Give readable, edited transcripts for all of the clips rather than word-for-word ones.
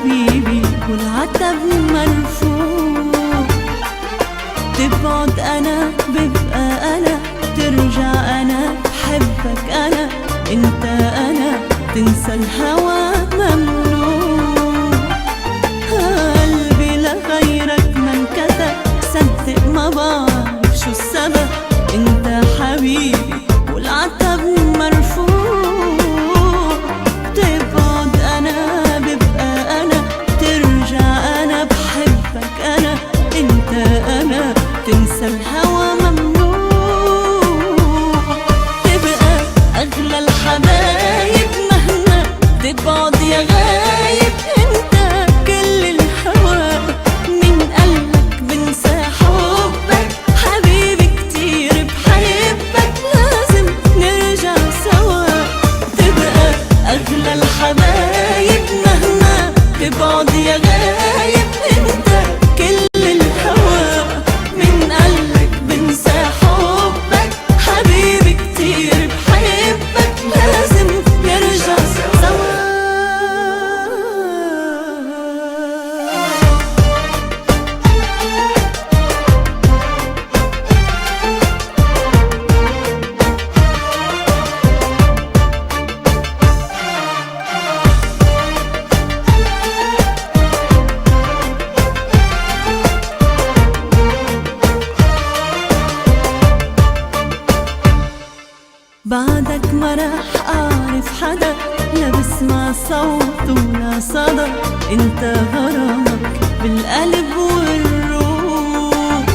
حبيبي والعتب مرفوع. تبعد أنا ببقى أنا، ترجع أنا بحبك أنا، انت أنا تنسى الهوى ممنوع. قلبي لغيرك ما انكتب، صدق ما بعرف شو السبب، انت حبيبي والعتب مرفوع. تبعد أنا ببقى أنا، ترجع أنا بحبك أنا، انت أنا تنسى الهوى ممنوع. تبقى أغلى الحبايب مهما تبعد يا غايب، انت كل الهوى من قلبك بنسى حبك، حبيبي كتير بحبك لازم نرجع سوا. تبقى أغلى الحبايب مهما تبعد يا غايب، انت كل الهوى من قلبك بنسى حبك، حبيبي كتير بحبك لازم نرجع سوا. بعدك ما راح أعرف حدا، لا بسمع صوت ولا صدى، انت غرامك بالقلب والروح.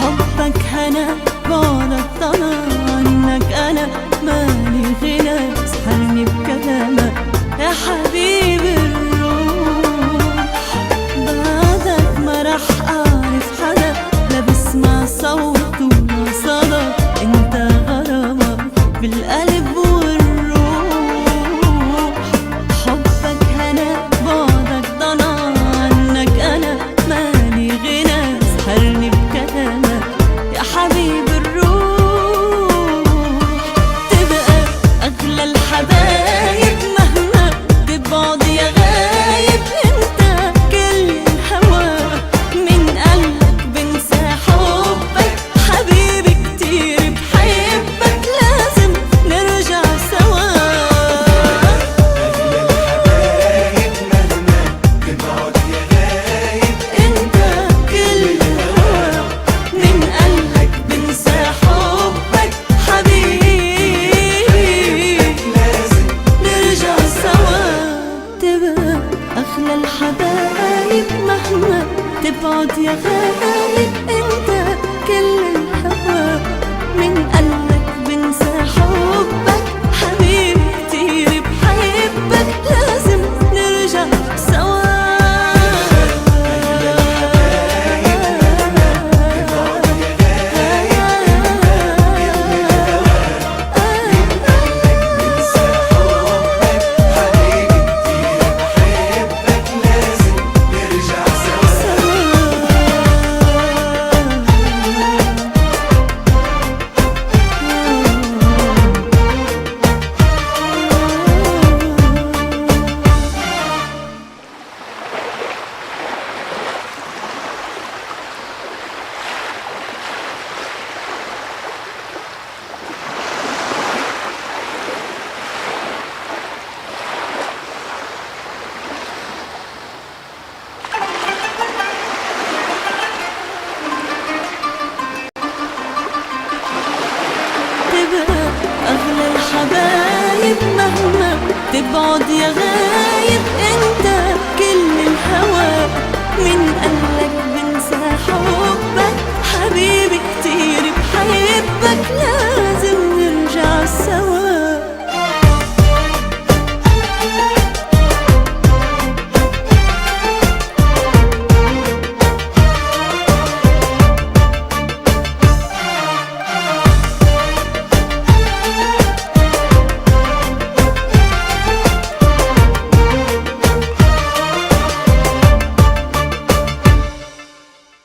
حبك هنا بعدك طلع عنك أنا مالي غنى، سحرني بكلامك يا حبيبي الروح. بعدك ما راح أعرف حدا، لا بسمع صوت ولا صدى، انت غرامك بالقلب والروح. حبك هنا بعدك ضنا عنك أنا مالي غنى، سحرني بكلامك يا حبيب الروح. تبقى أغلى الحبايب مهما تبعد يا غايب، انت كل الهوى من قلبك بنسى حبك، حبيبي كتير بحبك لازم نرجع سوا. انت كل الهوى من قلبك بنسى حبك، حبيبي لازم نرجع سوا. تبقى أغلى الحبايب مهما تبعد يا غايب، انت كل الهوى من قلبك بنسى حبك، حبيبي كتير بحبك لازم نرجع سوا. تبقى أغلى الحبايب مهما تبعد يا غايب، انت كل الهوى من قلبك بنسى حبك، حبيبي كتير بحبك لازم نرجع سوا.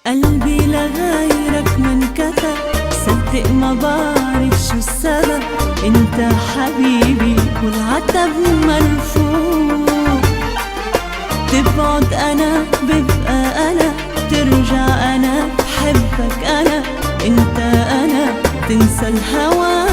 قلبي لغيرك ما انكتب، صدق ما بعرف شو السبب، انت حبيبي والعتب مرفوع. تبعد أنا ببقى أنا، ترجع أنا بحبك أنا، انت أنا تنسى الهوى